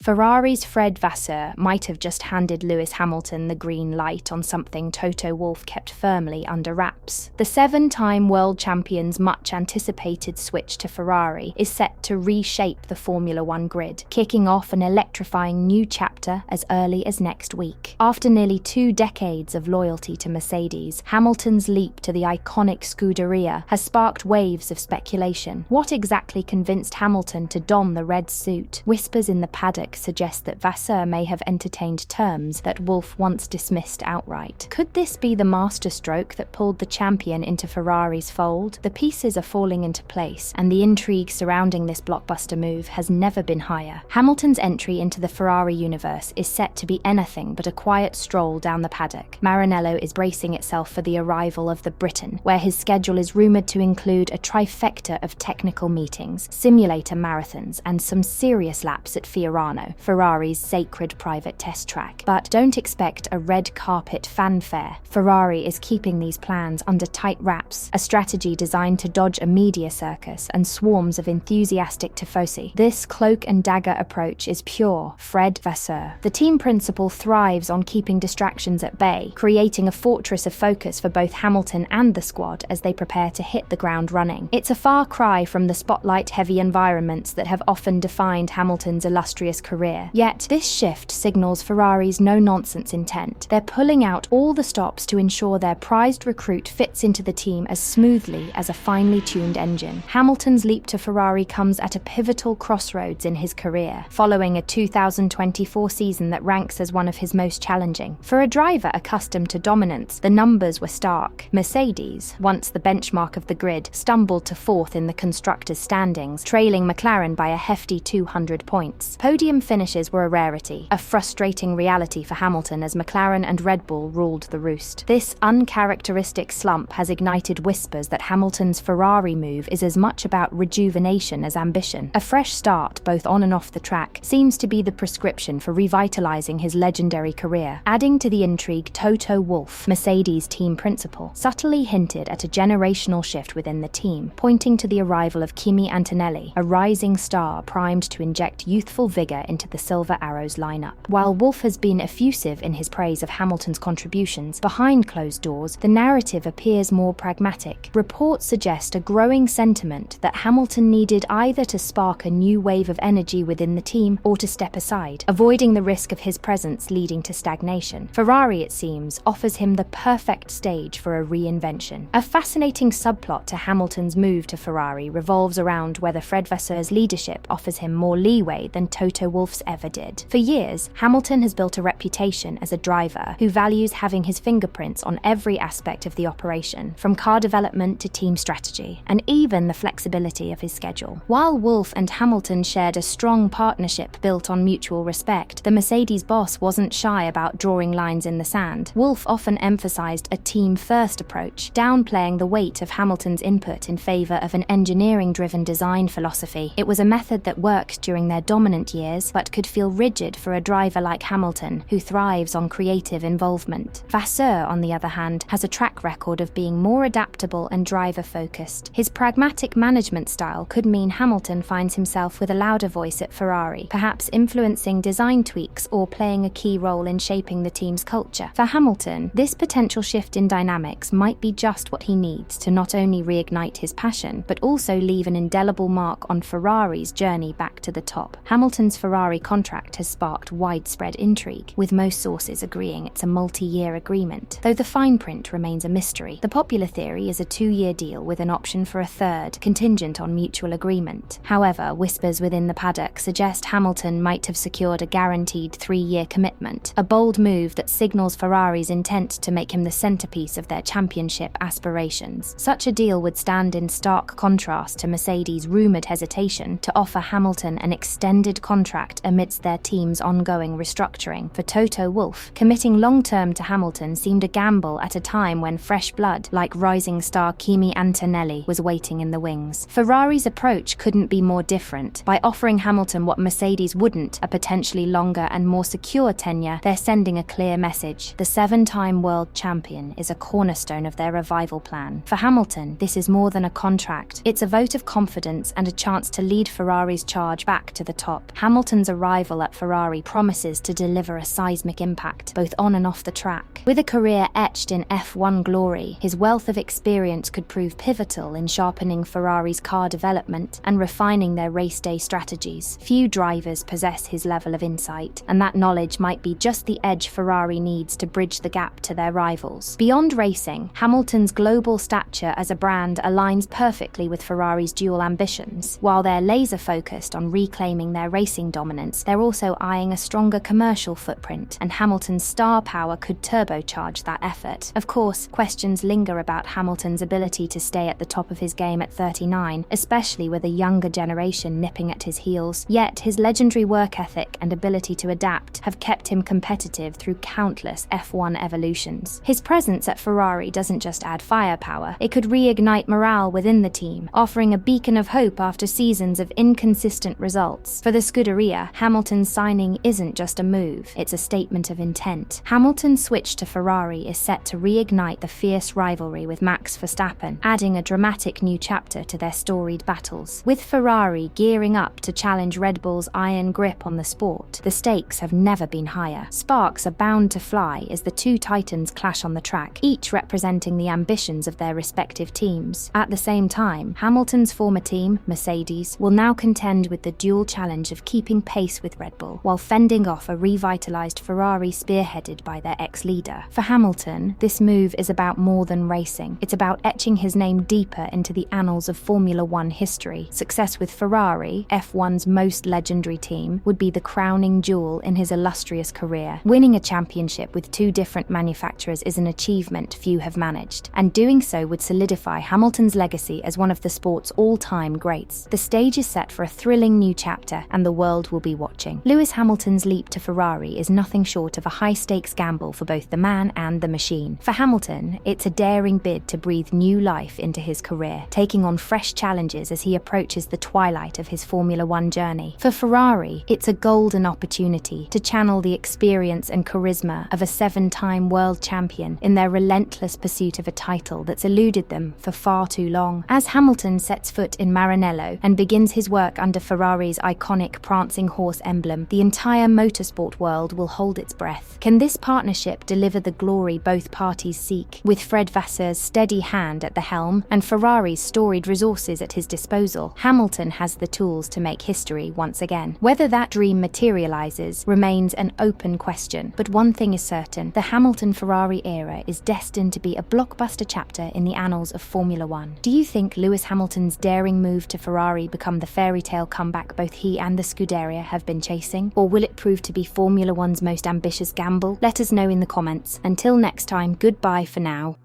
Ferrari's Fred Vasseur might have just handed Lewis Hamilton the green light on something Toto Wolff kept firmly under wraps. The seven-time world champion's much-anticipated switch to Ferrari is set to reshape the Formula One grid, kicking off an electrifying new chapter as early as next week. After nearly 2 decades of loyalty to Mercedes, Hamilton's leap to the iconic Scuderia has sparked waves of speculation. What exactly convinced Hamilton to don the red suit? Whispers in the paddock suggest that Vasseur may have entertained terms that Wolff once dismissed outright. Could this be the masterstroke that pulled the champion into Ferrari's fold? The pieces are falling into place, and the intrigue surrounding this blockbuster move has never been higher. Hamilton's entry into the Ferrari universe is set to be anything but a quiet stroll down the paddock. Maranello is bracing itself for the arrival of the Briton, where his schedule is rumoured to include a trifecta of technical meetings, simulator marathons, and some serious laps at Fiorano, Ferrari's sacred private test track. But don't expect a red carpet fanfare. Ferrari is keeping these plans under tight wraps, a strategy designed to dodge a media circus and swarms of enthusiastic tifosi. This cloak and dagger approach is pure Fred Vasseur. The team principal thrives on keeping distractions at bay, creating a fortress of focus for both Hamilton and the squad as they prepare to hit the ground running. It's a far cry from the spotlight-heavy environments that have often defined Hamilton's illustrious career. Yet, this shift signals Ferrari's no-nonsense intent. They're pulling out all the stops to ensure their prized recruit fits into the team as smoothly as a finely tuned engine. Hamilton's leap to Ferrari comes at a pivotal crossroads in his career, following a 2024 season that ranks as one of his most challenging. For a driver accustomed to dominance, the numbers were stark. Mercedes, once the benchmark of the grid, stumbled to 4th in the constructors' standings, trailing McLaren by a hefty 200 points. Podium finishes were a rarity, a frustrating reality for Hamilton as McLaren and Red Bull ruled the roost. This uncharacteristic slump has ignited whispers that Hamilton's Ferrari move is as much about rejuvenation as ambition. A fresh start, both on and off the track, seems to be the prescription for revitalizing his legendary career. Adding to the intrigue, Toto Wolff, Mercedes' team principal, subtly hinted at a generational shift within the team, pointing to the arrival of Kimi Antonelli, a rising star primed to inject youthful vigor into the Silver Arrows lineup. While Wolff has been effusive in his praise of Hamilton's contributions, behind closed doors, the narrative appears more pragmatic. Reports suggest a growing sentiment that Hamilton needed either to spark a new wave of energy within the team or to step aside, avoiding the risk of his presence leading to stagnation. Ferrari, it seems, offers him the perfect stage for a reinvention. A fascinating subplot to Hamilton's move to Ferrari revolves around whether Fred Vasseur's leadership offers him more leeway than Toto Wolff's ever did. For years, Hamilton has built a reputation as a driver who values having his fingerprints on every aspect of the operation, from car development to team strategy, and even the flexibility of his schedule. While Wolff and Hamilton shared a strong partnership built on mutual respect, the Mercedes boss wasn't shy about drawing lines in the sand. Wolff often emphasized a team-first approach, downplaying the weight of Hamilton's input in favor of an engineering-driven design philosophy. It was a method that worked during their dominant years, but could feel rigid for a driver like Hamilton, who thrives on creative involvement. Vasseur, on the other hand, has a track record of being more adaptable and driver-focused. His pragmatic management style could mean Hamilton finds himself with a louder voice at Ferrari, perhaps influencing design tweaks or playing a key role in shaping the team's culture. For Hamilton, this potential shift in dynamics might be just what he needs to not only reignite his passion, but also leave an indelible mark on Ferrari's journey back to the top. Hamilton's Ferrari contract has sparked widespread intrigue, with most sources agreeing it's a multi-year agreement, though the fine print remains a mystery. The popular theory is a 2-year deal with an option for a third, contingent on mutual agreement. However, whispers within the paddock suggest Hamilton might have secured a guaranteed 3-year commitment, a bold move that signals Ferrari's intent to make him the centerpiece of their championship aspirations. Such a deal would stand in stark contrast to Mercedes' rumored hesitation to offer Hamilton an extended contract amidst their team's ongoing restructuring. For Toto Wolff, committing long-term to Hamilton seemed a gamble at a time when fresh blood, like rising star Kimi Antonelli, was waiting in the wings. Ferrari's approach couldn't be more different. By offering Hamilton what Mercedes wouldn't, a potentially longer and more secure tenure, they're sending a clear message. The 7-time world champion is a cornerstone of their revival plan. For Hamilton, this is more than a contract. It's a vote of confidence and a chance to lead Ferrari's charge back to the top. Hamilton Hamilton's arrival at Ferrari promises to deliver a seismic impact, both on and off the track. With a career etched in F1 glory, his wealth of experience could prove pivotal in sharpening Ferrari's car development and refining their race day strategies. Few drivers possess his level of insight, and that knowledge might be just the edge Ferrari needs to bridge the gap to their rivals. Beyond racing, Hamilton's global stature as a brand aligns perfectly with Ferrari's dual ambitions. While they're laser-focused on reclaiming their racing dominance, they're also eyeing a stronger commercial footprint, and Hamilton's star power could turbocharge that effort. Of course, questions linger about Hamilton's ability to stay at the top of his game at 39, especially with a younger generation nipping at his heels. Yet, his legendary work ethic and ability to adapt have kept him competitive through countless F1 evolutions. His presence at Ferrari doesn't just add firepower, it could reignite morale within the team, offering a beacon of hope after seasons of inconsistent results. For the Scuderia, Hamilton's signing isn't just a move, it's a statement of intent. Hamilton's switch to Ferrari is set to reignite the fierce rivalry with Max Verstappen, adding a dramatic new chapter to their storied battles. With Ferrari gearing up to challenge Red Bull's iron grip on the sport, the stakes have never been higher. Sparks are bound to fly as the two titans clash on the track, each representing the ambitions of their respective teams. At the same time, Hamilton's former team, Mercedes, will now contend with the dual challenge of keeping pace with Red Bull, while fending off a revitalized Ferrari spearheaded by their ex-leader. For Hamilton, this move is about more than racing. It's about etching his name deeper into the annals of Formula One history. Success with Ferrari, F1's most legendary team, would be the crowning jewel in his illustrious career. Winning a championship with two different manufacturers is an achievement few have managed, and doing so would solidify Hamilton's legacy as one of the sport's all-time greats. The stage is set for a thrilling new chapter, and the world will be watching. Lewis Hamilton's leap to Ferrari is nothing short of a high-stakes gamble for both the man and the machine. For Hamilton, it's a daring bid to breathe new life into his career, taking on fresh challenges as he approaches the twilight of his Formula One journey. For Ferrari, it's a golden opportunity to channel the experience and charisma of a seven-time world champion in their relentless pursuit of a title that's eluded them for far too long. As Hamilton sets foot in Maranello and begins his work under Ferrari's iconic prancing horse emblem, the entire motorsport world will hold its breath. Can this partnership deliver the glory both parties seek? With Fred Vasseur's steady hand at the helm and Ferrari's storied resources at his disposal, Hamilton has the tools to make history once again. Whether that dream materializes remains an open question, but one thing is certain: the Hamilton-Ferrari era is destined to be a blockbuster chapter in the annals of Formula One. Do you think Lewis Hamilton's daring move to Ferrari become the fairy tale comeback both he and the Scuderia have been chasing? Or will it prove to be Formula One's most ambitious gamble? Let us know in the comments. Until next time, goodbye for now.